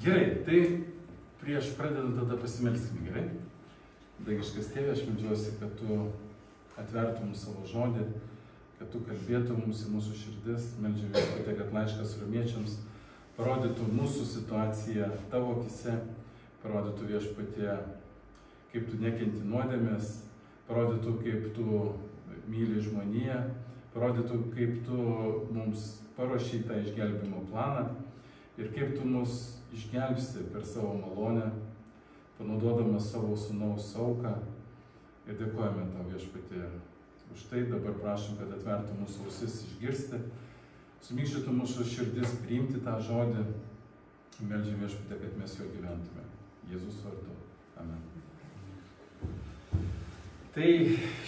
Gerai, tai prieš pradedant tada pasimelskime, gerai? Dangiškas Tėve, aš meldžiuosi, kad tu atvertum savo žodį, kad tu kalbėtum mums į mūsų širdis. Meldžiu Viešpatie, kad laiškas romiečiams parodytų mūsų situaciją tavo akyse, parodytų Viešpatie, kaip tu nekenti nuodėmės, parodytų, kaip tu myli žmoniją, parodytų, kaip tu mums paruošei tą išgelbimo planą ir kaip tu mus išgelbsti per savo malonę, panaudodamas savo sūnaus auką. Ir dėkojame tau, Viešpatie, už tai. Dabar prašom, kad atvertų mūsų ausis išgirsti, sumykštytų mūsų širdis priimti tą žodį. Meldžiu Viešpatie, kad mes jo gyventume. Jėzus vardu. Amen. Tai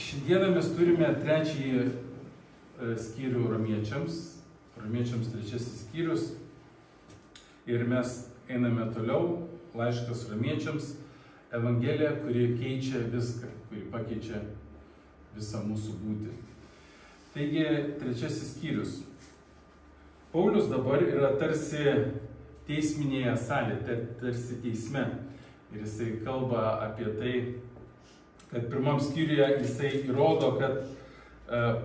šiandieną mes turime trečiąjį skyrių romiečiams. Romiečiams trečiasis skyrius. Ir mes einame toliau. Laiškas romiečiams. Evangelija, kuri keičia viską, kuri pakeičia visą mūsų būtį. Taigi, trečiasis skyrius. Paulius dabar yra tarsi teisminėje salėje, tarsi teisme. Ir jisai kalba apie tai, kad pirmam skyriuje jisai įrodo, kad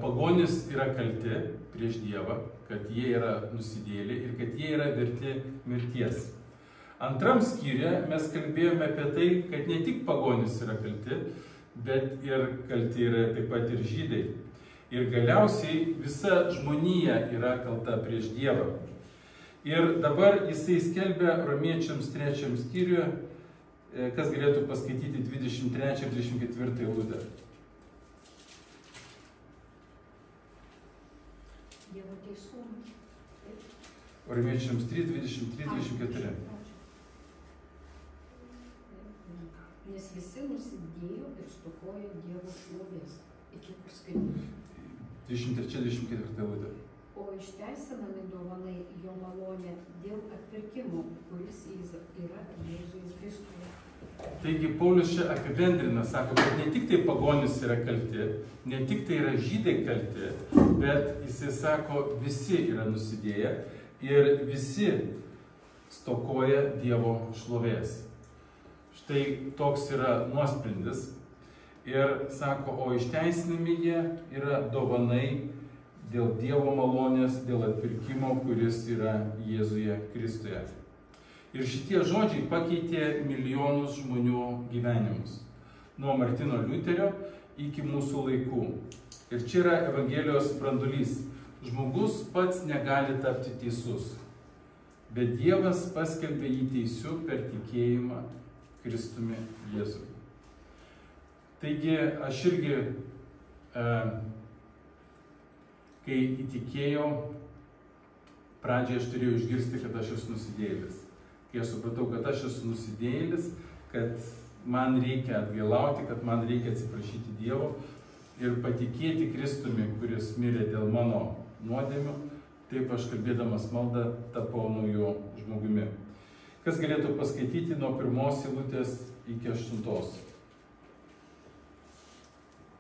pagonys yra kalti prieš Dievą, kad jie yra nusidėjėliai ir kad jie yra verti mirties. Antram skyriuje mes kalbėjome apie tai, kad ne tik pagonys yra kalti, bet ir kalti yra taip pat ir žydai. Ir galiausiai visa žmonija yra kalta prieš Dievą. Ir dabar jisai skelbia romiečiams trečiam skyriuje, kas galėtų paskaityti 23 ir 24 eilutę. Dievo teisumą. Romiečiams 3, 23, 24. Nes visi nusidėjo ir stokojo Dievo šlovės. Iki paskaitų. 23-24 eilutė. O išteisinami dovanai jo malonė dėl atpirkimo, kuris yra Jėzuje Kristuje. Taigi Paulius čia apibendrina, sako, kad ne tik tai pagonys yra kalti, ne tik tai yra žydai kalti, bet jisai sako, visi yra nusidėję ir visi stokoja Dievo šlovės. Štai toks yra nuosprendis. Ir sako, o išteisinami jie yra dovanai dėl Dievo malonės, dėl atpirkimo, kuris yra Jėzuje Kristuje. Ir šitie žodžiai pakeitė milijonus žmonių gyvenimus. Nuo Martino Liuterio iki mūsų laikų. Ir čia yra Evangelijos brandulys. Žmogus pats negali tapti teisus, bet Dievas paskelbė jį teisiu per tikėjimą Kristumi Jėzumi. Taigi aš irgi, kai įtikėjau, pradžioje aš turėjau išgirsti, kad aš esu nusidėjėlis. Kai aš supratau, kad aš esu nusidėjėlis, kad man reikia atgailauti, kad man reikia atsiprašyti Dievo ir patikėti Kristumi, kuris mirė dėl mano nuodėmių, taip aš kalbėdamas maldą tapau nauju žmogumi. Kas galėtų paskaityti nuo 1 eilutės iki 8?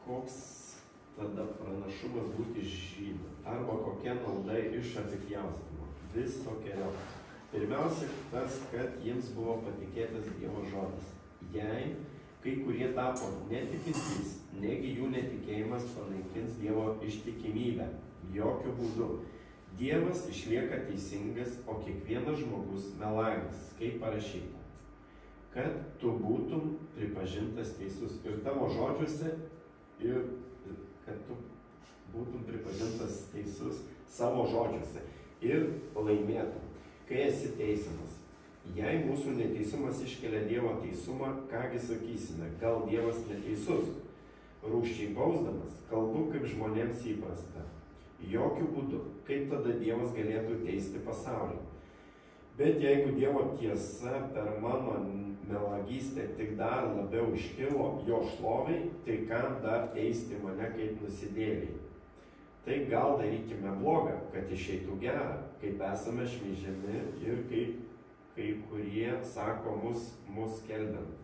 Koks tada pranašumas būti žydu? Arba kokia nauda iš apipjaustymo? Visokiausia. Pirmiausia, tas, kad jiems buvo patikėtas Dievo žodis. Jei kai kurie tapo netikintys, negi jų netikėjimas panaikins Dievo ištikimybę. Jokiu būdu. Dievas išlieka teisingas, o kiekvienas žmogus melagis, kaip parašyta. Kad tu būtum pripažintas teisus ir tavo žodžiuose, ir kad tu būtum pripažintas teisus savo žodžiuose ir laimėtum. Kai esi teisiamas, Jei mūsų neteisumas iškelia Dievo teisumą, kągi sakysime, gal Dievas neteisus? Rūsčiai bausdamas, kalbu kaip žmonėms įprasta. Jokių būdų, kaip tada Dievas galėtų teisti pasaulį? Bet jeigu Dievo tiesa per mano melagystę tik dar labiau iškilo jo šloviai, tai kam dar teisti mane kaip nusidėlį? Tai gal darykime blogą, kad išeitų gera, kaip esame šmeižiami ir kaip kai kurie sako mus skelbiant.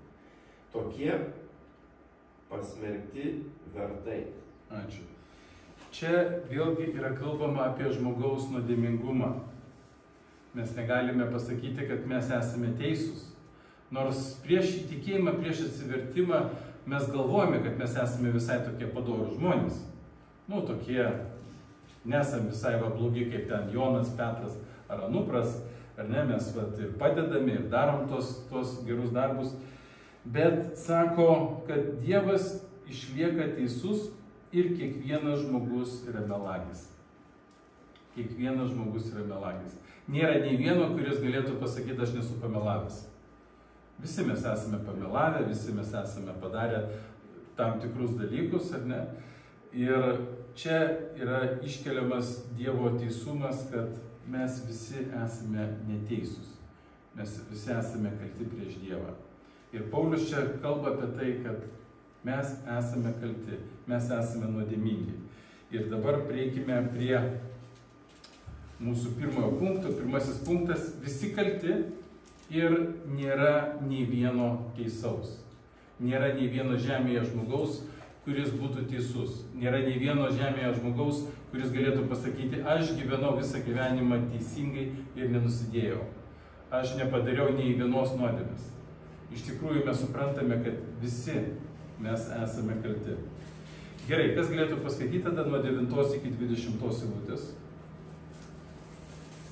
Tokie pasmerkti vertai. Ačiū. Čia vėlgi yra kalbama apie žmogaus nuodėmingumą. Mes negalime pasakyti, kad mes esame teisūs. Nors prieš įtikėjimą, prieš atsivertimą mes galvojame, kad mes esame visai tokie padorūs žmonės. Tokie nesam visai blogi, kaip ten Jonas, Petras ar Anupras, ar ne, mes ir padedame, ir darom tos gerus darbus. Bet sako, kad Dievas išlieka teisus ir kiekvienas žmogus yra melagis. Kiekvienas žmogus yra melagis. Nėra nei vieno, kuris galėtų pasakyti, aš nesu pamelavęs. Visi mes esame pamelavę, visi mes esame padarę tam tikrus dalykus, ar ne? Ir čia yra iškeliamas Dievo teisumas, kad mes visi esame neteisūs. Mes visi esame kalti prieš Dievą. Ir Paulius čia kalba apie tai, kad mes esame kalti, mes esame nuodėmingi. Ir dabar prieikime prie mūsų pirmojo punkto. Pirmasis punktas – visi kalti ir nėra nei vieno teisaus. Nėra nei vieno žemėje žmogaus, kuris būtų teisus. Nėra nei vieno žemėje žmogaus, kuris galėtų pasakyti, aš gyvenau visą gyvenimą teisingai ir nenusidėjau. Aš nepadariau nei vienos nuodėmės. Iš tikrųjų mes suprantame, kad visi mes esame kalti. Gerai, kas galėtų paskaityti tada nuo 9 iki 20 eilutės?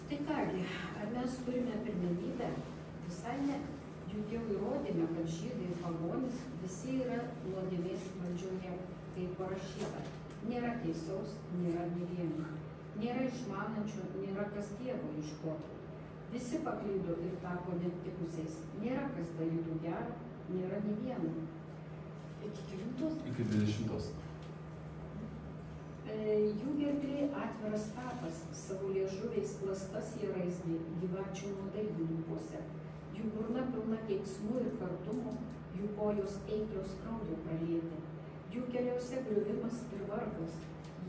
Tai kągi, ar mes turime pirmenybę? Visai ne. Juk jau įrodėme, kad žydai ir pagonys visi yra nuodėmės valdžioje, kaip parašyta. Nėra teisaus, nėra nė vieno. Nėra išmanančių, nėra kas Dievo ieškotų. Visi paklydo ir tapo netikusiais. Nėra kas darytų gerą, nėra nė vieno. Iki 9? Iki 20. Jų gerklė atviras kapas, savo liežuviais klastas jie raizgė, gyvačių nuodai jų lūpose. Jų burna pilna keiksmų ir kartumo, jų kojos eiklios kraujo pralieti. Jų keliuose griuvimas ir vargas,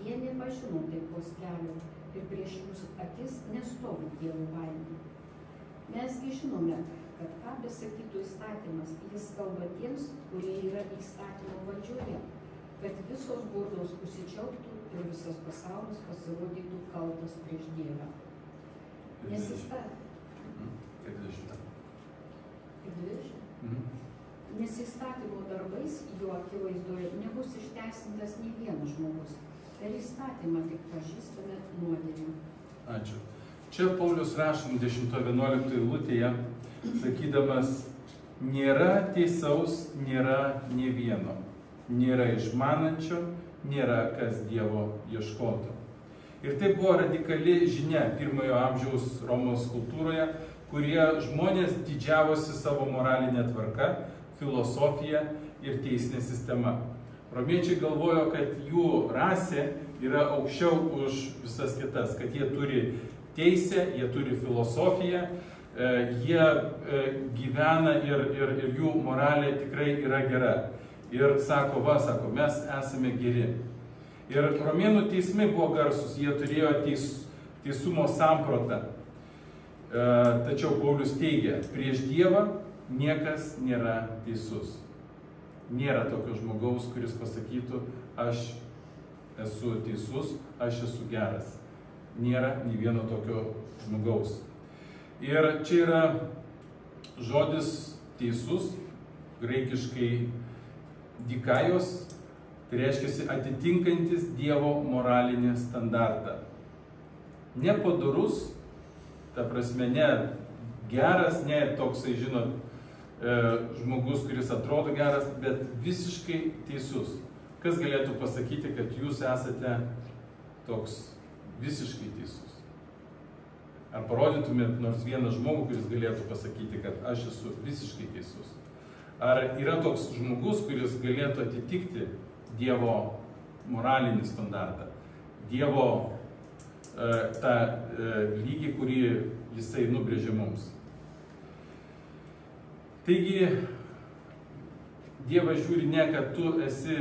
jie nepažino taikos kelio ir prieš jūsų akis nestovi Dievo baimė. Mesgi žinome, kad ką besakytų įstatymas, jis kalba tiems, kurie yra įstatymo valdžioje, kad visos burnos užsičiauptų ir visas pasaulis pasirodytų kaltas prieš Dievą. Nesistatymo darbais jo akivaizdoje nebus išteisintas nei vienas žmogus. Per įstatymą tik pažįstame nuodėmę. Ačiū. Čia Paulius rašom 10-11 eilutėje, sakydamas, nėra teisaus, nėra nė vieno. Nėra išmanančio, nėra kas Dievo ieškotų. Ir tai buvo radikali žinia pirmojo amžiaus Romos kultūroje, kurie žmonės didžiavosi savo moralinę tvarką, filosofiją ir teisinę sistemą. Romiečiai galvojo, kad jų rasė yra aukščiau už visas kitas, kad jie turi teisę, jie turi filosofiją, jie gyvena ir jų moralė tikrai yra gera. Ir sako, mes esame geri. Ir romėnų teismai buvo garsus, jie turėjo teisumo sampratą. Tačiau Paulius teigia, prieš Dievą niekas nėra teisus. Nėra tokio žmogaus, kuris pasakytų, aš esu teisus, aš esu geras. Nėra nei vieno tokio žmogaus. Ir čia yra žodis teisus, graikiškai dikajos, tai reiškia atitinkantis Dievo moralinį standartą. Nepadorus, ta prasme, ne geras, ne toksai, žinot, žmogus, kuris atrodo geras, bet visiškai teisus. Kas galėtų pasakyti, kad jūs esate toks visiškai teisus? Ar parodytumėt nors vieną žmogų, kuris galėtų pasakyti, kad aš esu visiškai teisus? Ar yra toks žmogus, kuris galėtų atitikti Dievo moralinį standartą, Dievo tą lygį, kurį jisai nubrėžė mums? Taigi, Dievas žiūri ne, kad tu esi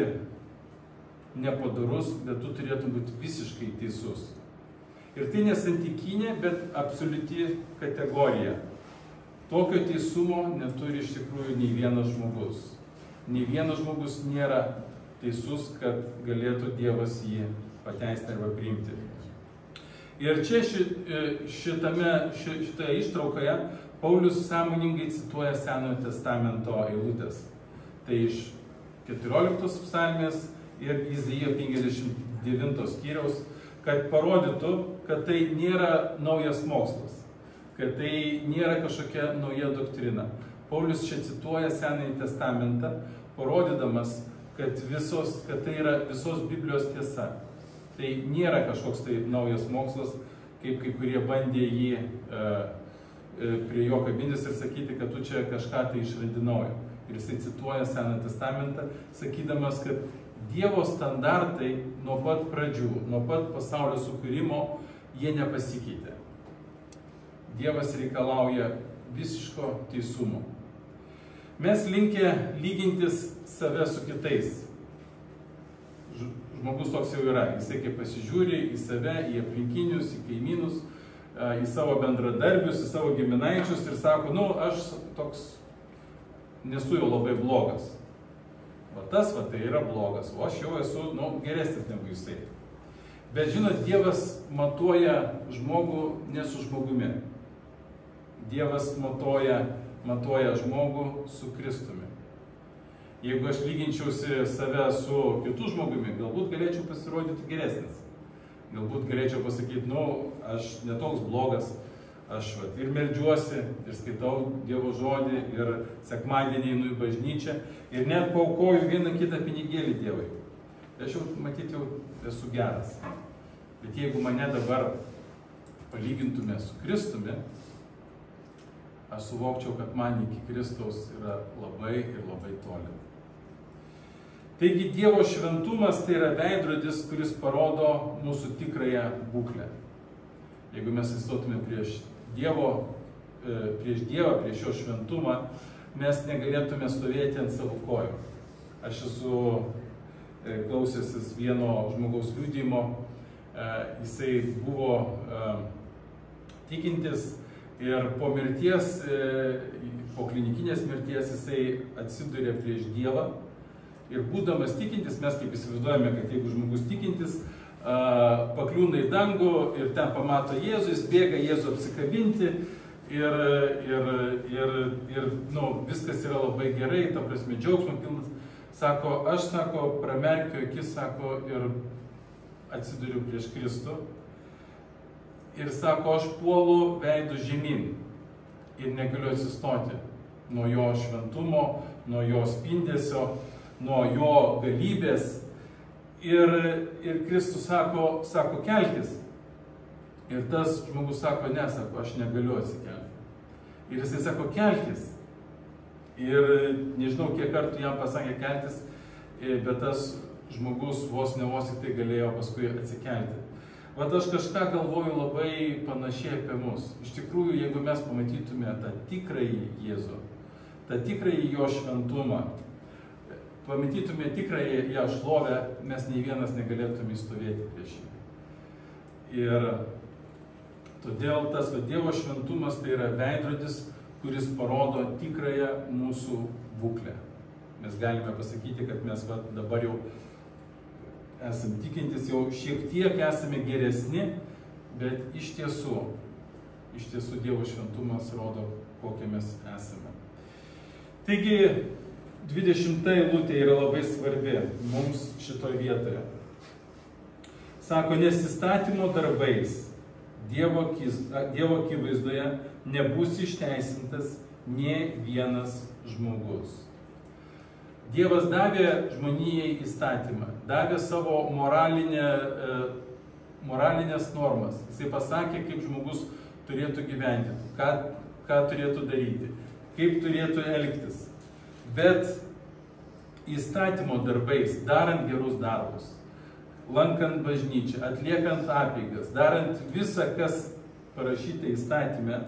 nepadarus, bet tu turėtum būti visiškai teisus. Ir tai nesantykinė, bet absoliuti kategorija. Tokio teisumo neturi iš tikrųjų nei vienas žmogus. Nei vienas žmogus nėra teisus, kad galėtų Dievas jį pateisinti arba priimti. Ir čia šitoje ištraukoje Paulius sąmoningai cituoja Senojo testamento eilutės. Tai iš 14 psalmės ir Izaijo 59 skyriaus, kad parodytų, kad tai nėra naujas mokslas, kad tai nėra kažkokia nauja doktrina. Paulius čia cituoja Senąjį testamentą, parodydamas, kad tai yra visos Biblijos tiesa. Tai nėra kažkoks tai naujas mokslas, kaip kai kurie bandė jį prie jo kabintis ir sakyti, kad tu čia kažką tai išrandi naujo. Ir jisai cituoja Seną testamentą, sakydamas, kad Dievo standartai nuo pat pradžių, nuo pat pasaulio sukūrimo, jie nepasikeitė. Dievas reikalauja visiško teisumo. Mes linkę lygintis save su kitais. Žmogus toks jau yra. Jisai kaip pasižiūri į save, į aplinkinius, į kaimynus, į savo bendradarbius, į savo giminaičius ir sako, aš toks nesu jau labai blogas. Tas tai yra blogas, o aš jau esu geresnis negu jisai. Bet žinot, Dievas matuoja žmogų ne su žmogumi. Dievas matuoja žmogų su Kristumi. Jeigu aš lyginčiausi save su kitu žmogumi, galbūt galėčiau pasirodyti geresnis. Galbūt galėčiau pasakyti, aš netoks blogas, aš ir meldžiuosi, ir skaitau Dievo žodį, ir sekmadienį einu į bažnyčią, ir net paaukoju vieną kitą pinigėlį Dievui. Aš jau, matyti, jau esu geras. Bet jeigu mane dabar palygintume su Kristumi, aš suvokčiau, kad man iki Kristaus yra labai ir labai toli. Taigi Dievo šventumas tai yra veidrodis, kuris parodo mūsų tikrąją būklę. Jeigu mes įstotume prieš Dievą, prieš jo šventumą, mes negalėtume stovėti ant savo kojų. Aš esu klausęsis vieno žmogaus liudijimo, jisai buvo tikintis ir po mirties, po klinikinės mirties jisai atsidūrė prieš Dievą. Ir būdamas tikintis, mes kaip įsivaizduojame, kad jeigu žmogus tikintis, pakliūna į dangų ir ten pamato Jėzų, jis bėga Jėzų apsikabinti ir viskas yra labai gerai, ta prasme džiaugsmo pilnas. Sako, aš, pramerkiu akis, ir atsiduriu prieš Kristų. Ir sako, aš puolu veidų žemyn ir negaliu atsistoti nuo jo šventumo, nuo jo spindesio, nuo jo galybės. Ir Kristus sako, kelkis. Ir tas žmogus sako, ne, aš negaliu atsikelti. Ir jisai sako, kelkis. Ir nežinau, kiek kartų jam pasakė keltis, bet tas žmogus vos tik tai galėjo paskui atsikelti. Vat aš kažką galvoju labai panašiai apie mus. Iš tikrųjų, jeigu mes pamatytume tą tikrąjį Jėzų, tą tikrąjį jo šventumą, pamatytume tikrąją ją šlovę, mes nei vienas negalėtume įstovėti prieš jį. Ir todėl tas Dievo šventumas tai yra veidrodis, kuris parodo tikrąją mūsų būklę. Mes galime pasakyti, kad mes dabar jau esame tikintis, jau šiek tiek esame geresni, bet iš tiesų Dievo šventumas rodo, kokie mes esame. Taigi, 20 eilutė yra labai svarbi mums šitoje vietoje. Sako, nes įstatymo darbais Dievo akivaizdoje nebus išteisintas nė vienas žmogus. Dievas davė žmonijai įstatymą, davė savo moralinės normas. Jisai pasakė, kaip žmogus turėtų gyventi, ką turėtų daryti, kaip turėtų elgtis. Bet įstatymo darbais, darant gerus darbus, lankant bažnyčią, atliekant apeigas, darant visą, kas parašyta įstatyme,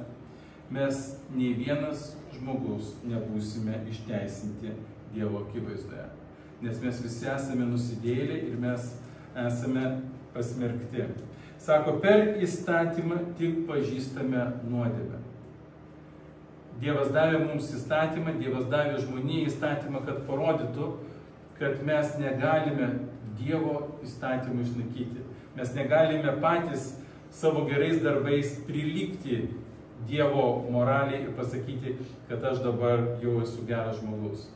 mes nei vienas žmogus nebūsime išteisinti Dievo akivaizdoje. Nes mes visi esame nusidėjėliai ir mes esame pasmerkti. Sako, per įstatymą tik pažįstame nuodėmę. Dievas davė mums įstatymą, Dievas davė žmonijai įstatymą, kad parodytų, kad mes negalime Dievo įstatymų išlaikyti. Mes negalime patys savo gerais darbais prilygti Dievo moraliai ir pasakyti, kad aš dabar jau esu geras žmogus.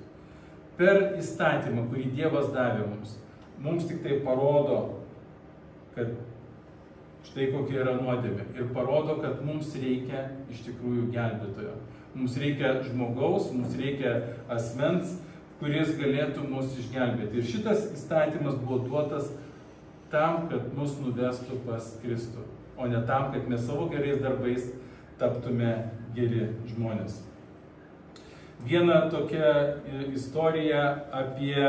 Per įstatymą, kurį Dievas davė mums tik tai parodo, kad štai kokia yra nuodėmė. Ir parodo, kad mums reikia iš tikrųjų gelbėtojo. Mums reikia žmogaus, mums reikia asmens, kuris galėtų mus išgelbėti. Ir šitas įstatymas buvo duotas tam, kad mus nuvestų pas Kristų, o ne tam, kad mes savo gerais darbais taptume geri žmonės. Viena tokia istorija apie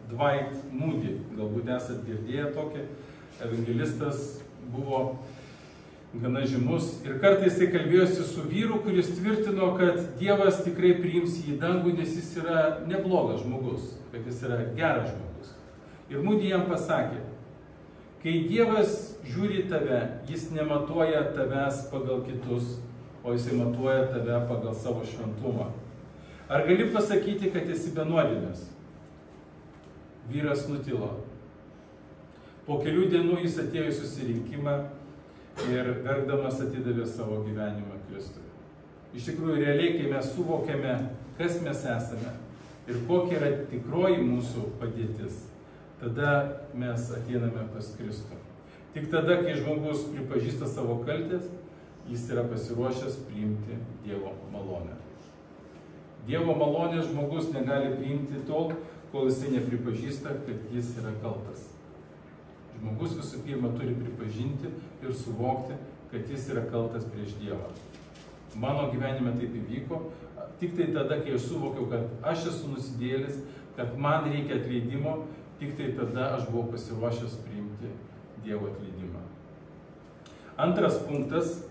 Dwight Moody. Galbūt esat girdėję tokį. Evangelistas buvo gana žymus. Ir kartais jis kalbėjosi su vyru, kuris tvirtino, kad Dievas tikrai priims jį į dangų, nes jis yra neblogas žmogus, kad jis yra geras žmogus. Ir Moody jam pasakė, kai Dievas žiūri tave, jis nematuoja tavęs pagal kitus, o jisai matuoja tave pagal savo šventumą. Ar gali pasakyti, kad esi be nuodėmės? Vyras nutilo. Po kelių dienų jis atėjo į susirinkimą ir verkdamas atidavė savo gyvenimą Kristui. Iš tikrųjų, realiai, kai mes suvokiame, kas mes esame ir kokia yra tikroji mūsų padėtis, tada mes ateiname pas Kristų. Tik tada, kai žmogus pripažįsta savo kaltės, jis yra pasiruošęs priimti Dievo malonę. Dievo malonę žmogus negali priimti tol, kol jisai nepripažįsta, kad jis yra kaltas. Žmogus visų pirma turi pripažinti ir suvokti, kad jis yra kaltas prieš Dievą. Mano gyvenime taip įvyko, tik tai tada, kai aš suvokiau, kad aš esu nusidėjėlis, kad man reikia atleidimo, tik tai tada aš buvau pasiruošęs priimti Dievo atleidimą. Antras punktas.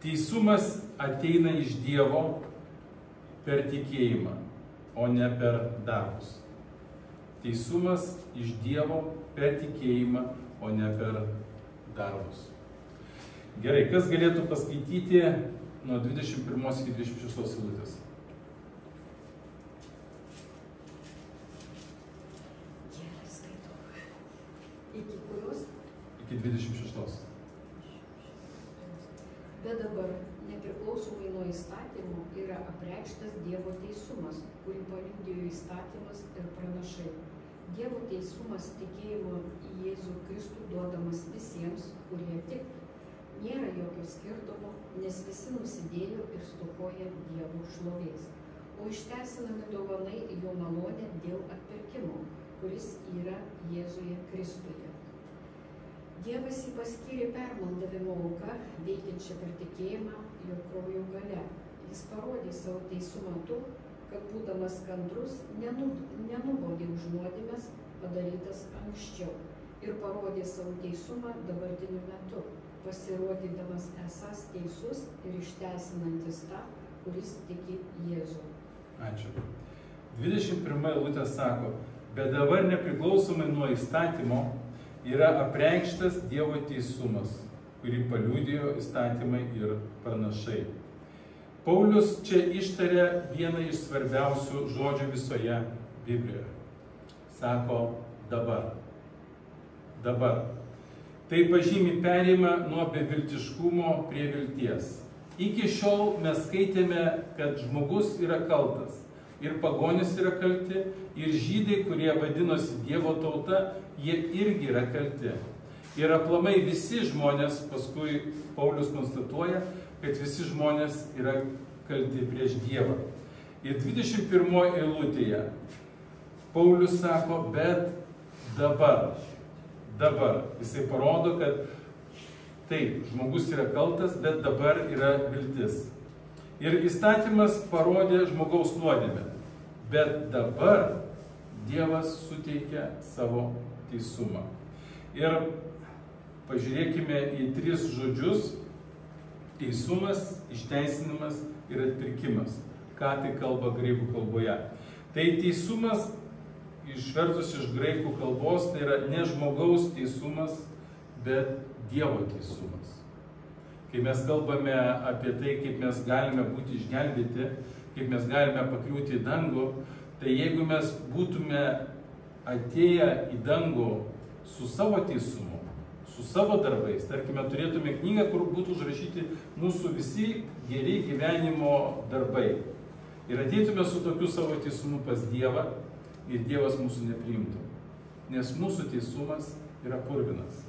Teisumas ateina iš Dievo per tikėjimą, o ne per darbus. Teisumas iš Dievo per tikėjimą, o ne per darbus. Gerai, kas galėtų paskaityti nuo 21 iki 26 eilutės? Gerai, skaitau. Iki kurios? Iki 26. Bet dabar, nepriklausomai nuo įstatymų, yra apreikštas Dievo teisumas, kurį paliudijo įstatymas ir pranašai. Dievo teisumas tikėjimo į Jėzų Kristų duodamas visiems, kurie tik. Nėra jokio skirtumo, nes visi nusidėjo ir stokoja Dievo šlovės, o išteisinami dovanai jo malonė dėl atpirkimo, kuris yra Jėzuje Kristuje. Dievas jį paskyrė permaldavimo auką, veikiančią per tikėjimą jo kraujo gale. Jis parodė savo teisumą tuo, kad būdamas kantrus nenubaudė už nuodėmes padarytas anksčiau ir parodė savo teisumą dabartiniu metu, pasirodydamas esąs teisus ir išteisinantis tą, kuris tiki Jėzų. Ačiū. 21 eilutė sako, bet dabar nepriklausomai nuo įstatymo yra apreikštas Dievo teisumas, kurį paliudijo įstatymai ir pranašai. Paulius čia ištarė vieną iš svarbiausių žodžių visoje Biblijoje. Sako dabar. Dabar. Tai pažymi perėjimą nuo beviltiškumo prie vilties. Iki šiol mes skaitėme, kad žmogus yra kaltas. Ir pagonys yra kalti, ir žydai, kurie vadinosi Dievo tauta, jie irgi yra kalti. Ir aplamai visi žmonės, paskui Paulius konstatuoja, kad visi žmonės yra kalti prieš Dievą. Ir 21 eilutėje Paulius sako, bet dabar. Jisai parodo, kad Taip, žmogus yra kaltas, bet dabar yra viltis. Ir įstatymas parodė žmogaus nuodėmę, bet dabar Dievas suteikia savo teisumą. Ir pažiūrėkime į 3 žodžius: teisumas, išteisinimas ir atpirkimas. Ką tai kalba graikų kalboje? Tai teisumas, išvertus iš graikų kalbos, tai yra ne žmogaus teisumas, bet Dievo teisumas. Kai mes kalbame apie tai, kaip mes galime būti išgelbėti, kaip mes galime pakliūti į dangų, tai jeigu mes būtume atėję į dangų su savo teisumu, su savo darbais, tarkime, turėtume knygą, kur būtų užrašyti mūsų visi geri gyvenimo darbai. Ir ateitume su tokiu savo teisumu pas Dievą ir Dievas mūsų nepriimtų. Nes mūsų teisumas yra purvinas.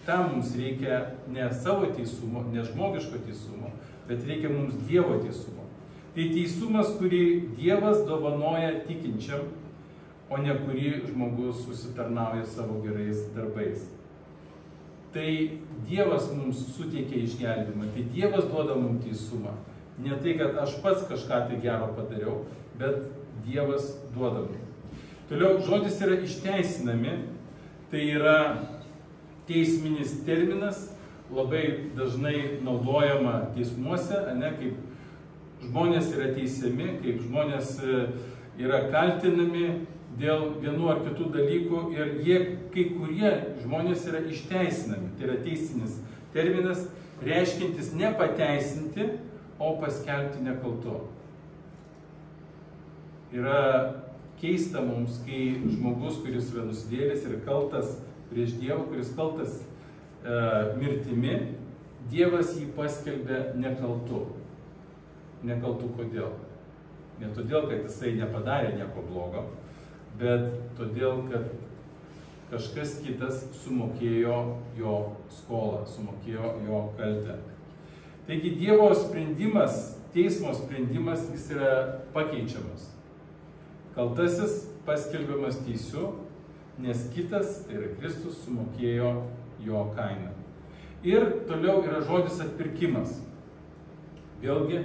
Tam mums reikia ne savo teisumo, ne žmogiško teisumo, bet reikia mums Dievo teisumo. Tai teisumas, kurį Dievas dovanoja tikinčiam, o ne kurį žmogus užsitarnauja savo gerais darbais. Tai Dievas mums suteikia išgelbimą, tai Dievas duoda mums teisumą. Ne tai, kad aš pats kažką tai gero padariau, bet Dievas duoda mums. Toliau žodis yra išteisinami, tai yra teisminis terminas, labai dažnai naudojama teismuose, kaip žmonės yra teisiami, kaip žmonės yra kaltinami dėl vienų ar kitų dalykų ir kai kurie žmonės yra išteisinami. Tai yra teisinis terminas, reiškintis ne pateisinti, o paskelbti nekaltu. Yra keista mums, kai žmogus, kuris yra nusidėjėlis ir kaltas prieš Dievą, kuris kaltas mirtimi, Dievas jį paskelbė nekaltu. Nekaltu kodėl? Ne todėl, kad jisai nepadarė nieko blogo, bet todėl, kad kažkas kitas sumokėjo jo skolą, sumokėjo jo kaltę. Taigi Dievo sprendimas, teismo sprendimas, jis yra pakeičiamas. Kaltasis paskelbiamas teisiu, nes kitas, tai yra Kristus, sumokėjo jo kainą. Ir toliau yra žodis atpirkimas. Vėlgi,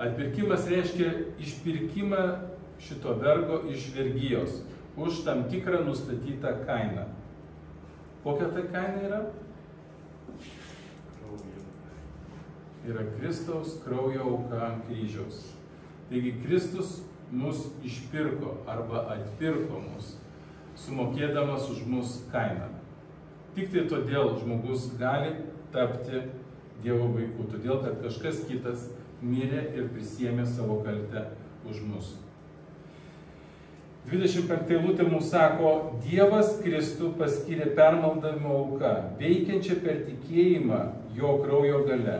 atpirkimas reiškia išpirkimą šito vergo iš vergijos už tam tikrą nustatytą kainą. Kokia ta kaina yra? Yra Kristaus kraujo auka ant kryžiaus. Taigi Kristus mus išpirko arba atpirko mus, sumokėdamas už mus kainą. Tik tai todėl žmogus gali tapti Dievo vaiku, todėl kad kažkas kitas mirė ir prisiėmė savo kaltę už mus. 25 eilutė mums sako: Dievas Kristų paskyrė permaldavimo auką, veikiančią per tikėjimą jo kraujo gale.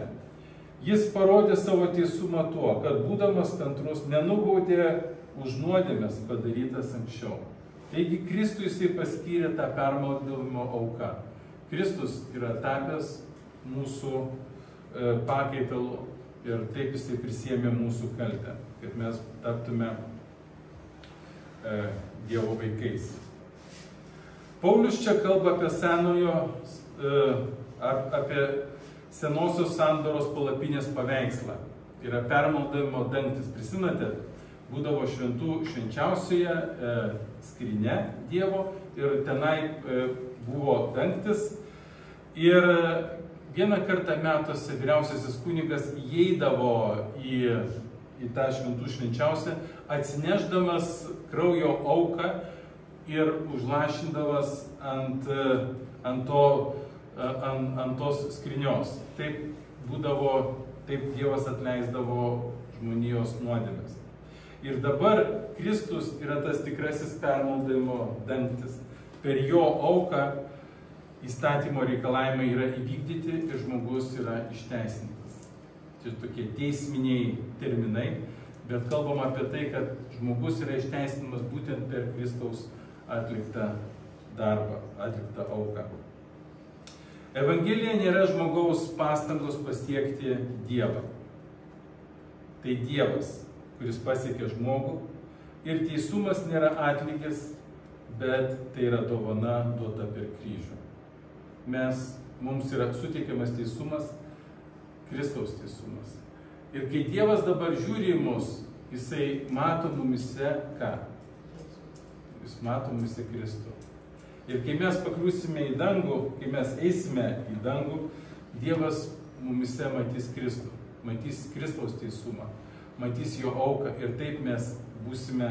Jis parodė savo teisumą tuo, kad būdamas kantrus nenubaudė už nuodėmes padarytas anksčiau. Taigi Kristui jisai paskyrė tą permaldavimo auką. Kristus yra tapęs mūsų pakaitalu ir taip jisai prisiėmė mūsų kaltę, kad mes taptume Dievo vaikais. Paulius čia kalba apie apie senosios sandoros palapinės paveikslą. Yra permaldavimo dangtis. Prisimenate, būdavo šventų švenčiausioje skryne Dievo ir tenai buvo dangtis. Ir vieną kartą metuose vyriausiasis kunigas įeidavo į tą šventų švenčiausią, atsineždamas kraujo auką ir užlašindamas ant tos skrynios. Taip būdavo, taip Dievas atleisdavo žmonijos nuodėmes. Ir dabar Kristus yra tas tikrasis permaldavimo dangtis. Per jo auką įstatymo reikalavimai yra įvykdyti ir žmogus yra išteisintas. Tai tokie teisminiai terminai, bet kalbam apie tai, kad žmogus yra išteisinamas būtent per Kristaus atliktą darbą, atliktą auką. Evangelija nėra žmogaus pastangos pasiekti Dievą. Tai Dievas, kuris pasiekė žmogų, ir teisumas nėra atlygis, bet tai yra dovana duota per kryžių. Mes mums yra suteikiamas teisumas, Kristaus teisumas. Ir kai Dievas dabar žiūri į mus, Jisai mato mumise ką? Jis mato mumise Kristų. Ir kai mes pakliūsime į dangų, kai mes eisime į dangų, Dievas mumise matys Kristų, matys Kristaus teisumą, matys jo auką ir taip mes būsime,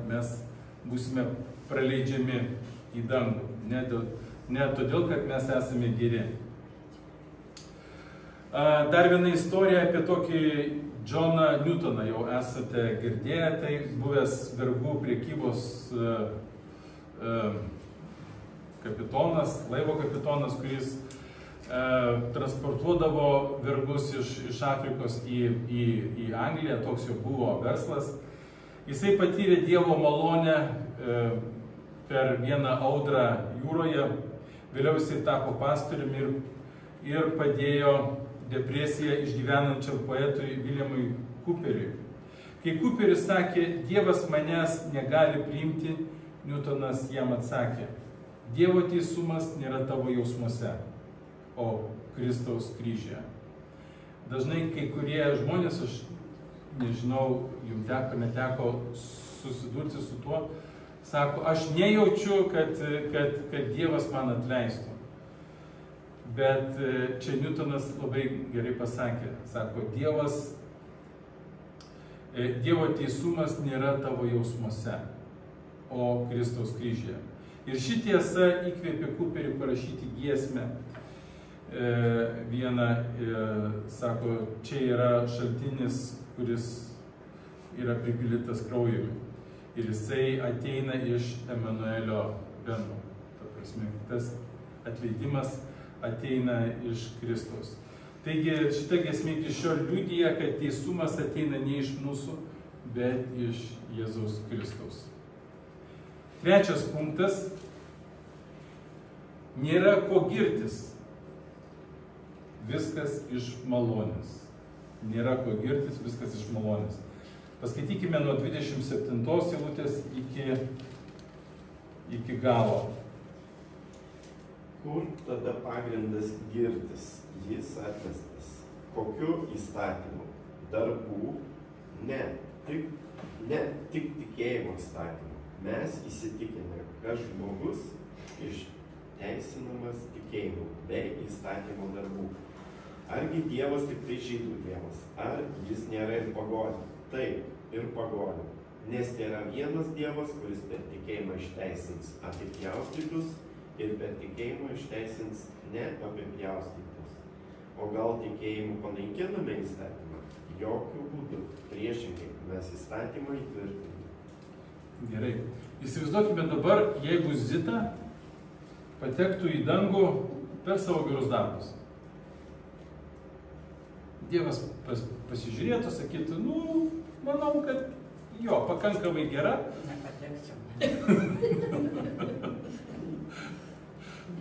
mes būsime praleidžiami į dangų, ne todėl, kad mes esame geri. Dar viena istorija apie tokį Džoną Newtoną jau esate girdėję, tai buvęs vergų priekybos kapitonas, laivo kapitonas, kuris transportuodavo vergus iš Afrikos į Angliją, toks jo buvo verslas. Jisai patyrė Dievo malonę per vieną audrą jūroje, vėliau jisai tapo pastoriumi ir padėjo depresiją išgyvenančiam poetui Williamui Cooperiui. Kai Cooperis sakė, Dievas manęs negali priimti, Newtonas jam atsakė, Dievo teisumas nėra tavo jausmuose, o Kristaus kryžėje. Dažnai kai kurie žmonės, aš nežinau, jums teko, neteko susidurti su tuo, sako, aš nejaučiu, kad Dievas man atleistų. Bet čia Newtonas labai gerai pasakė, sako, Dievo teisumas nėra tavo jausmuose, o Kristaus kryžėje. Ir ši tiesa įkvėpė Cooperį parašyti giesmę. Vieną, sako, čia yra šaltinis, kuris yra pripildytas kraujumi. Ir jisai ateina iš Emanuelio venų. Ta prasme, tas atleidimas ateina iš Kristaus. Taigi šita giesmė iki šiol liudija, kad teisumas ateina ne iš mūsų, bet iš Jėzaus Kristaus. Trečias punktas. Nėra ko girtis. Viskas iš malonės. Nėra ko girtis, viskas iš malonės. Paskaitykime nuo 27 eilutės iki galo. Kur tada pagrindas girtis? Jis atmestas. Kokiu įstatymu? Darbų? Ne, tik tikėjimo įstatymu. Mes įsitikinę, kad žmogus išteisinamas tikėjimu, be įstatymo darbų. Argi Dievas tik tai žydų Dievas? Ar jis nėra ir pagonių? Taip, ir pagonių. Nes tai yra vienas Dievas, kuris per tikėjimą išteisins apipjaustytus ir per tikėjimą išteisins neapipjaustytus. O gal tikėjimu panaikiname įstatymą? Jokių būdų. Priešingai, mes įstatymą įtvirtiname. Gerai. Įsivaizduokime dabar, jeigu Zita patektų į dangų per savo gerus darbus. Dievas pasižiūrėtų, sakytų, manau, kad jo, pakankamai gera. Nepatekčiau.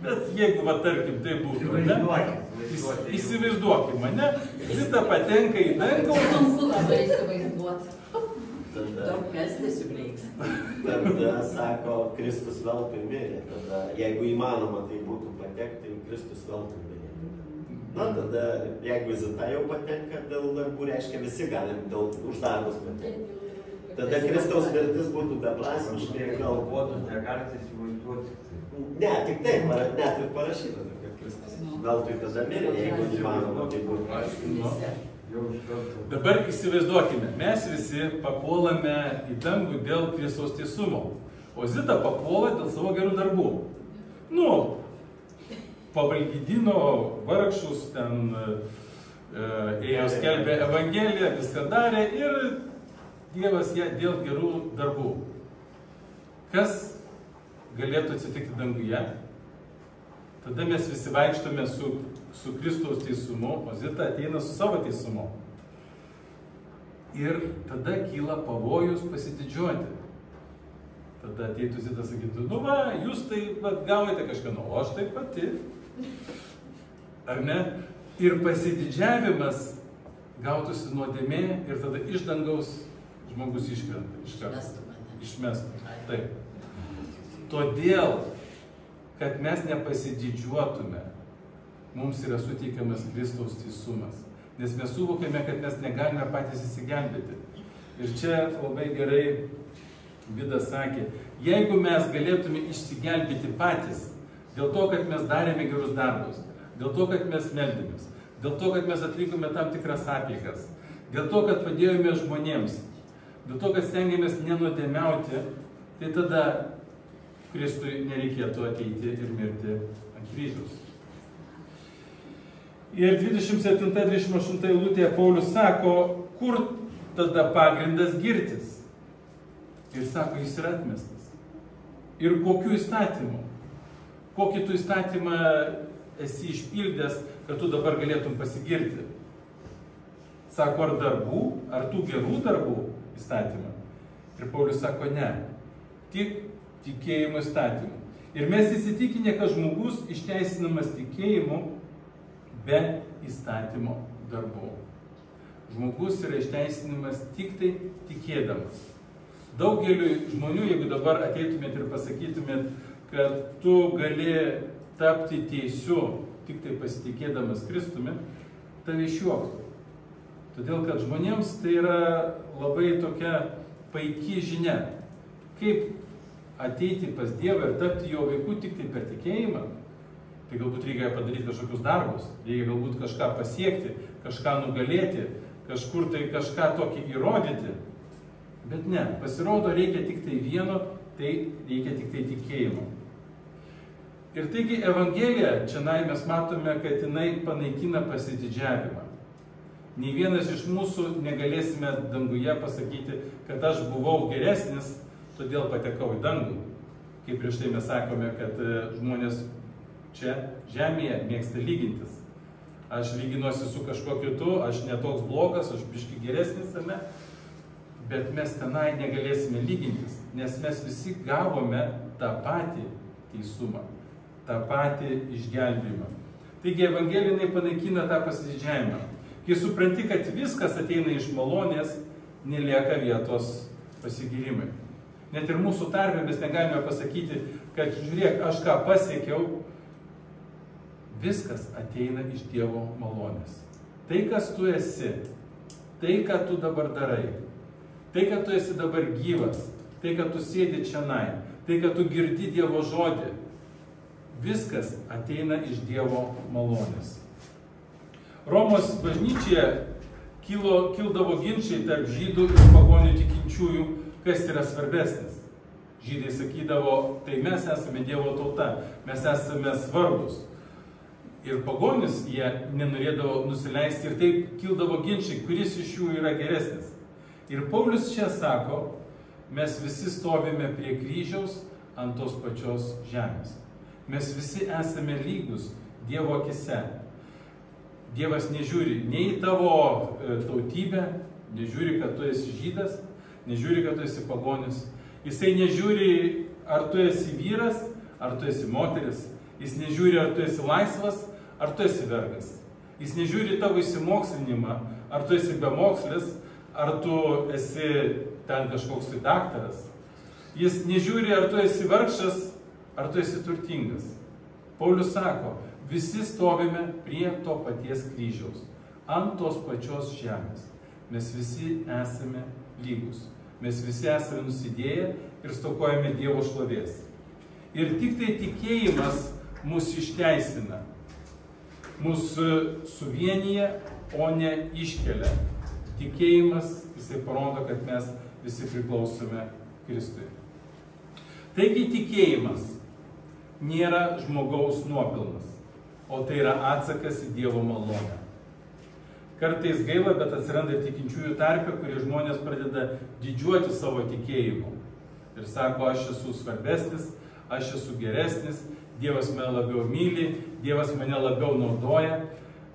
Bet jeigu, tarkim, tai būtų, įsivaizduokim mane, Zita patenka į dangų. Sunku labai įsivaizduoti. Daug kas tiesiog reiks. Tada sako, Kristus veltui mirė. Tada, jeigu įmanoma tai būtų patekti, Kristus veltui mirė. Na, tada, jeigu Zita jau patenka dėl darbų, reiškia visi galim už darbus patekti. Tada Kristaus mirtis būtų beprasmiškai galvotų. Negalite įsivaizduoti. Ne, tik taip, net ir parašyta, kad Kristus veltui tada mirė, jeigu įmanoma tai būtų. Dabar įsivaizduokime, mes visi papuolame į dangų dėl Kristaus teisumo, o Zita papuola dėl savo gerų darbų. Pavalgydino vargšus, ten ėjo skelbė Evangeliją, viską darė ir Dievas ją dėl gerų darbų. Kas galėtų atsitikti danguje? Tada mes visi vaikštome su Kristaus teisumu, o Zita ateina su savo teisumu. Ir tada kyla pavojus pasididžiuoti. Tada ateitų Zita sakytų, jūs tai gavote kažką, o aš tai pati. Ar ne? Ir pasididžiavimas gautųsi nuodėmė ir tada iš dangaus žmogus iškrenta. Išmestų. Taip. todėl, kad mes nepasididžiuotume, mums yra suteikiamas Kristaus teisumas. Nes mes suvokėme, kad mes negalime patys įsigelbėti. Ir čia labai gerai Vidas sakė, jeigu mes galėtume išsigelbėti patys, dėl to, kad mes darėme gerus darbus, dėl to, kad mes meldėmės, dėl to, kad mes atlikome tam tikras apeigas, dėl to, kad padėjome žmonėms, dėl to, kad stengiamės nenuodėmiauti, tai tada Kristui nereikėtų ateiti ir mirti ant kryžiaus. Ir 27-28 eilutėje Paulius sako, kur tada pagrindas girtis? Ir sako, jis yra atmestas. Ir kokiu įstatymu? Kokį tu įstatymą esi išpildęs, kad tu dabar galėtum pasigirti? Sako, ar darbų, ar tų gerų darbų įstatymą? Ir Paulius sako, ne, tik tikėjimo įstatymų. Ir mes įsitikinę, kad žmogus išteisinamas tikėjimu be įstatymo darbų. Žmogus yra išteisinamas tik tai tikėdamas. Daugeliui žmonių, jeigu dabar ateitumėt ir pasakytumėt, kad tu gali tapti teisiu tik tai pasitikėdamas Kristumi, tave išjuoktų. Todėl, kad žmonėms tai yra labai tokia paiki žinia. Kaip ateiti pas Dievą ir tapti jo vaiku tik tai per tikėjimą, tai galbūt reikia padaryti kažkokius darbus, reikia galbūt kažką pasiekti, kažką nugalėti, kažkur tai kažką tokį įrodyti. Bet ne, pasirodo, reikia tik tai vieno, tai reikia tik tai tikėjimo. Ir taigi Evangelija, čia mes matome, kad jinai panaikina pasididžiavimą. Nei vienas iš mūsų negalėsime danguje pasakyti, kad aš buvau geresnis, todėl patekau į dangų. Kaip prieš tai mes sakome, kad žmonės čia žemėje mėgsta lygintis. Aš lyginuosi su kažkuo kitu, aš netoks blogas, aš biški geresnis, ane? Bet mes tenai negalėsime lygintis, nes mes visi gavome tą patį teisumą, tą patį išgelbėjimą. Taigi Evangelija panaikina tą pasididžiavimą. Kai supranti, kad viskas ateina iš malonės, nelieka vietos pasigyrimai. Net ir mūsų tarpe mes negalime pasakyti, kad žiūrėk, aš ką pasiekiau, viskas ateina iš Dievo malonės. Tai, kas tu esi, tai, ką tu dabar darai, tai, kad tu esi dabar gyvas, tai, kad tu sėdi čianai, tai, kad tu girdi Dievo žodį, viskas ateina iš Dievo malonės. Romos bažnyčioje kildavo ginčiai tarp žydų ir pagonių tikinčiųjų, kas yra svarbesnis. Žydai sakydavo, tai mes esame Dievo tauta, mes esame svarbus. Ir pagonis jie nenorėdavo nusileisti ir taip kildavo ginčiai, kuris iš jų yra geresnis. Ir Paulius čia sako, mes visi stovime prie kryžiaus ant tos pačios žemės. Mes visi esame lygus Dievo akise. Dievas nežiūri nei į tavo tautybę, nežiūri, kad tu esi žydas, nežiūri, kad tu esi pagonis. Jisai nežiūri, ar tu esi vyras, ar tu esi moteris. Jis nežiūri, ar tu esi laisvas, ar tu esi vergas. Jis nežiūri tavo įsimokslinimą, ar tu esi bemokslis, ar tu esi ten kažkoks tai daktaras. Jis nežiūri, ar tu esi vargšas, ar tu esi turtingas. Paulius sako, visi stovime prie to paties kryžiaus, ant tos pačios žemės. Mes visi esame lygus. Mes visi esame nusidėję ir stokojame Dievo šlovės. Ir tik tai tikėjimas mus išteisina, mus suvienyje, o ne iškelia. Tikėjimas, jisai parodo, kad mes visi priklausome Kristui. Taigi tikėjimas nėra žmogaus nuopelnas, o tai yra atsakas į Dievo malonę. Kartais gaila, bet atsiranda ir tikinčiųjų tarpe, kurie žmonės pradeda didžiuoti savo tikėjimu. Ir sako, aš esu svarbesnis, aš esu geresnis, Dievas mane labiau myli, Dievas mane labiau naudoja,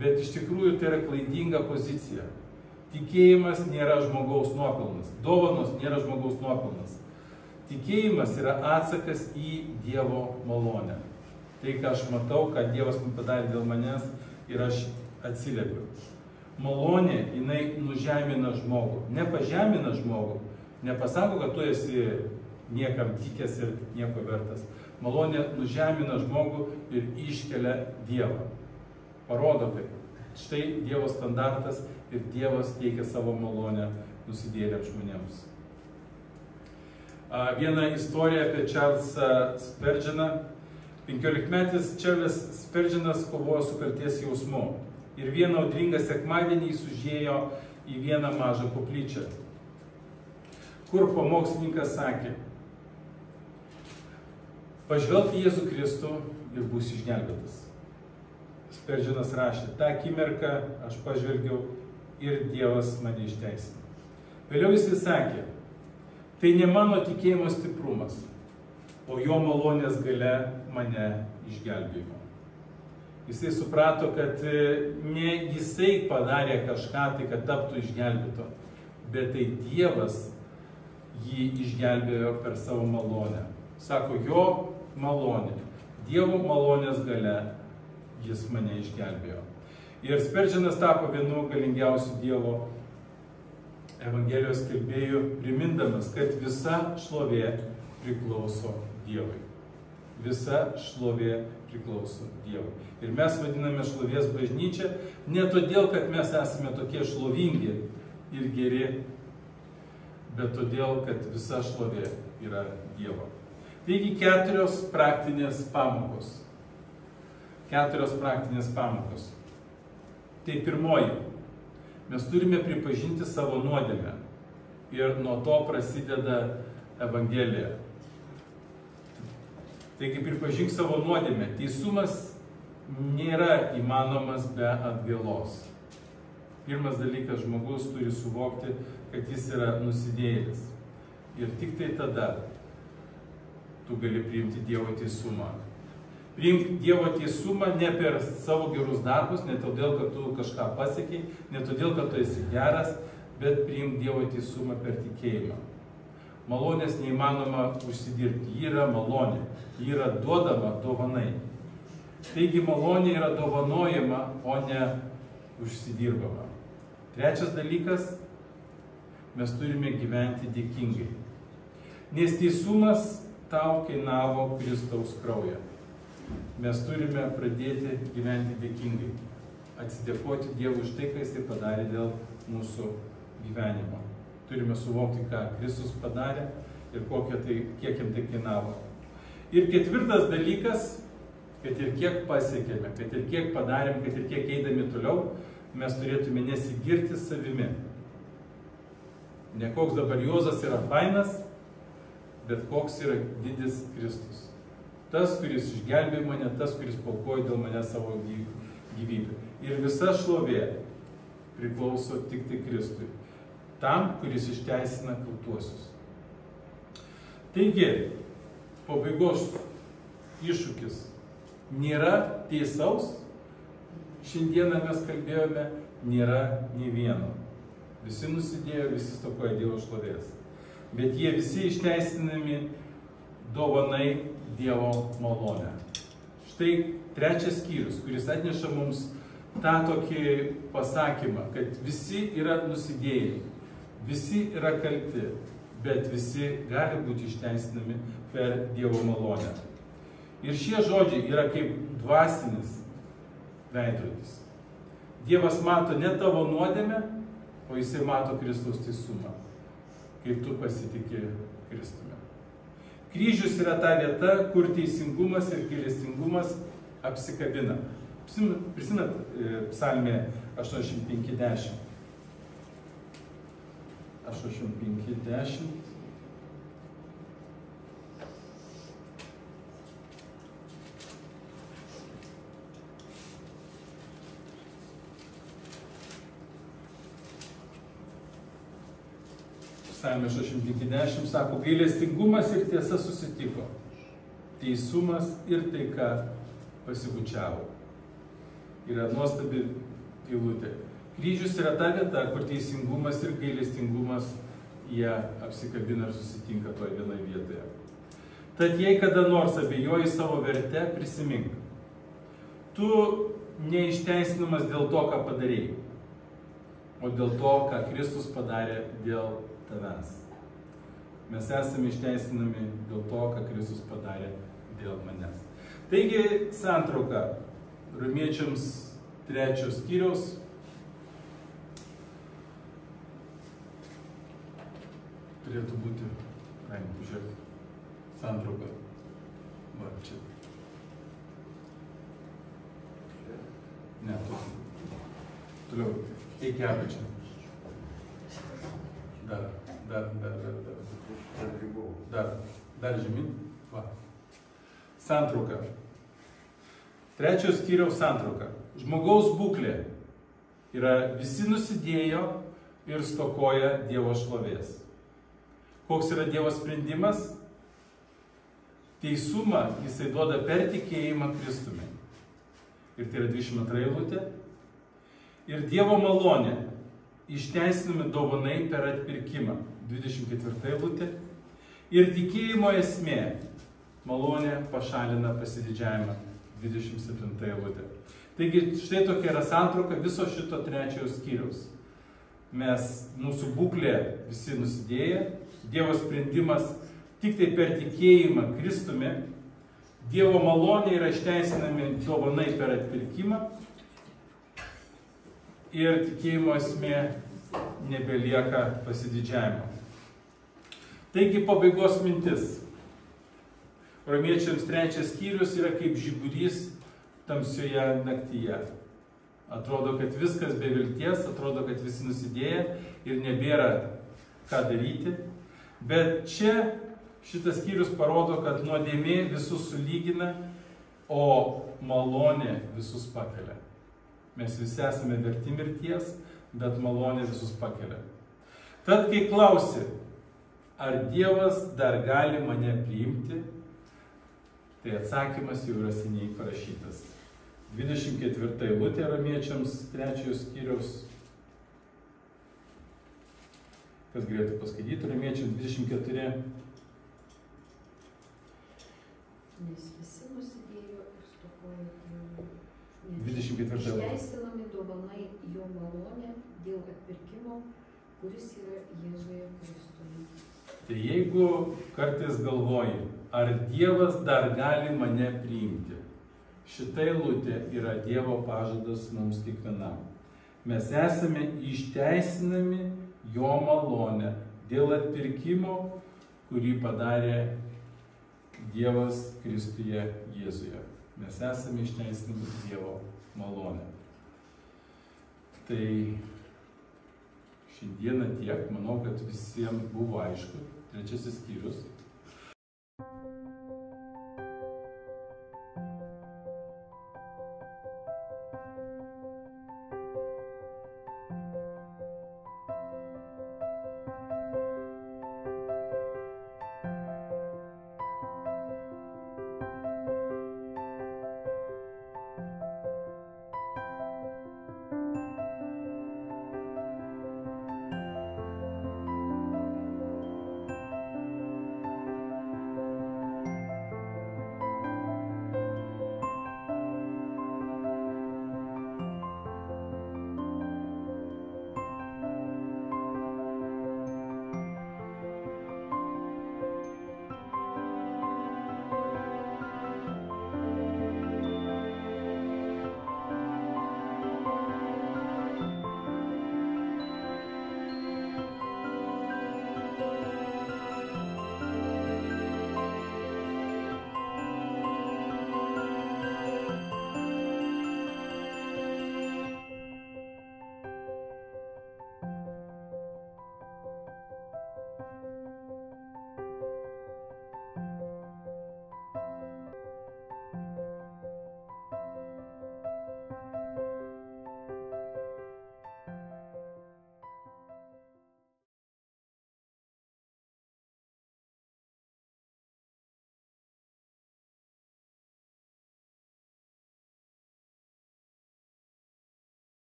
bet iš tikrųjų tai yra klaidinga pozicija. Tikėjimas nėra žmogaus nuopelnas, dovanos nėra žmogaus nuopelnas. Tikėjimas yra atsakas į Dievo malonę. Tai, ką aš matau, ką Dievas man padarė dėl manęs ir aš atsiliepiu. Malonė, jinai nužemina žmogų, nepažemina žmogų, nepasako, kad tu esi niekam tikęs ir nieko vertas. Malonė nužemina žmogų ir iškelia Dievą. Parodo, kad štai Dievo standartas ir Dievas teikia savo malonę nusidėjėliams žmonėms. Viena istorija apie Charlesą Spurgeoną. 15-metis Charles Spurgeonas kovojo su kalties jausmu ir vieną audringą sekmadienį jis užėjo į vieną mažą koplyčią, kur pamokslininkas sakė: pažvelk į Jėzų Kristų ir būsi išgelbėtas. Spurgeonas rašė: tą akimirką aš pažvelgiau ir Dievas mane išteisino. Vėliau jis sakė: tai ne mano tikėjimo stiprumas, o jo malonės galia mane išgelbėjo. Jisai suprato, kad ne jisai padarė kažką tai, kad taptų išgelbėto, bet tai Dievas jį išgelbėjo per savo malonę. Sako, jo malonė, Dievo malonės galia jis mane išgelbėjo. Ir Spurgeonas tapo vienu galingiausių Dievo Evangelijos skelbėjų, primindamas, kad visa šlovė priklauso Dievui. Visa šlovė priklauso Dievui. Ir mes vadiname šlovės bažnyčią ne todėl, kad mes esame tokie šlovingi ir geri, bet todėl, kad visa šlovė yra Dievo. Taigi 4 praktinės pamokos. 4 praktinės pamokos. Tai pirmoji. Mes turime pripažinti savo nuodėmę. Ir nuo to prasideda Evangelija. Taigi pripažink savo nuodėmę. Teisumas nėra įmanomas be atgailos. Pirmas dalykas, žmogus turi suvokti, kad jis yra nusidėjėlis. Ir tik tai tada tu gali priimti Dievo teisumą. Priimk Dievo teisumą ne per savo gerus darbus, ne todėl, kad tu kažką pasiekiai, ne todėl, kad tu esi geras, bet priimk Dievo teisumą per tikėjimą. Malonės neįmanoma užsidirbti, ji yra malonė, ji yra duodama dovanai. Taigi malonė yra dovanojama, o ne užsidirbama. Trečias dalykas, mes turime gyventi dėkingai. Nes teisumas tau kainavo Kristaus kraują. Mes turime pradėti gyventi dėkingai. Atsidėkoti Dievui už tai, ką Jis padarė dėl mūsų gyvenimo. Turime suvokti, ką Kristus padarė ir kiek jam tai kainavo. Ir 4 dalykas, kad ir kiek pasiekėme, kad ir kiek padarėm, kad ir kiek eidami toliau, mes turėtume nesigirti savimi. Ne koks dabar Juozas yra fainas, bet koks yra didis Kristus. Tas, kuris išgelbėjo mane, tas, kuris paaukojo dėl mane savo gyvybę. Ir visa šlovė priklauso tik tai Kristui. Tam, kuris išteisina kaltuosius. Taigi, pabaigos iššūkis nėra teisaus. Šiandieną mes kalbėjome, nėra nei vieno. Visi nusidėjo, visi stokoja Dievo šlovės. Bet jie visi išteisinami dovanai Dievo malonę. Štai 3 skyrius, kuris atneša mums tą tokį pasakymą, kad visi yra nusidėjai, visi yra kalti, bet visi gali būti išteisinami per Dievo malonę. Ir šie žodžiai yra kaip dvasinis veidrodis. Dievas mato ne tavo nuodėmę, o Jisai mato Kristaus teisumą, kai tu pasitiki Kristumi. Kryžius yra ta vieta, kur teisingumas ir gailestingumas apsikabina. Prisimenat psalmė 85:10. 85:10. Psalmė 85:10 sako, gailestingumas ir tiesa susitiko, teisumas ir taika pasibučiavo. Yra nuostabi eilutė. Kryžius yra ta vieta, kur teisingumas ir gailestingumas jie apsikabina ir susitinka toje vienoje vietoje. Tad jei kada nors abejoji savo verte, prisimink. Tu neišteisinamas dėl to, ką padarėjai, o dėl to, ką Kristus padarė dėl tavęs. Mes esame išteisinami dėl to, ką Kristus padarė dėl manęs. Taigi, santrauka Romiečiams 3 skyriaus. Turėtų būti, pažiūrėk, santrauka. Va, čia. Ne, toliau, eik į apačią. Dar žemyn. Va. Santrauka. 3 skyriaus santrauka. Žmogaus būklė yra visi nusidėjo ir stokoja Dievo šlovės. Koks yra Dievo sprendimas? Teisumą jisai duoda per tikėjimą Kristumi. Ir tai yra 22 eilutė. Ir Dievo malonė išteisinami dovanai per atpirkimą. 24 eilutė. Ir tikėjimo esmė malonė pašalina pasididžiavimą. 27 eilutė. Taigi štai tokia yra santrauka viso šito 3 skyriaus. Mūsų būklė visi nusidėję. Dievo sprendimas tik tai per tikėjimą Kristumi. Dievo malonė yra išteisinami dovanai per atpirkimą. Ir tikėjimo esmė nebelieka pasididžiavimo. Taigi pabaigos mintis. Romiečiams 3 skyrius yra kaip žiburys tamsioje naktyje. Atrodo, kad viskas be vilties, atrodo, kad visi nusidėję ir nebėra ką daryti. Bet čia šitas skyrius parodo, kad nuodėmė visus sulygina, o malonė visus pakelia. Mes visi esame verti mirties, bet malonė visus pakelia. Tad, kai klausi, ar Dievas dar gali mane priimti, tai atsakymas jau yra seniai parašytas. 24 eilutė Romiečiams 3 skyriaus. Kas galėtų paskaityti? Romiečiams 24. Nes visi nusidėjo ir stokojo Dievo. 24 eilutė. Išteisinami dovanai jo malonė dėl atpirkimo, kuris yra Jėzuje Kristuje. Tai jeigu kartais galvoji, ar Dievas dar gali mane priimti, šita eilutė yra Dievo pažadas mums kiekvienam. Mes esame išteisinami jo malonę dėl atpirkimo, kurį padarė Dievas Kristuje Jėzuje. Mes esame išteisinami Dievo malonę. Tai šiandieną tiek, manau, kad visiems buvo aišku. 3 skyrius.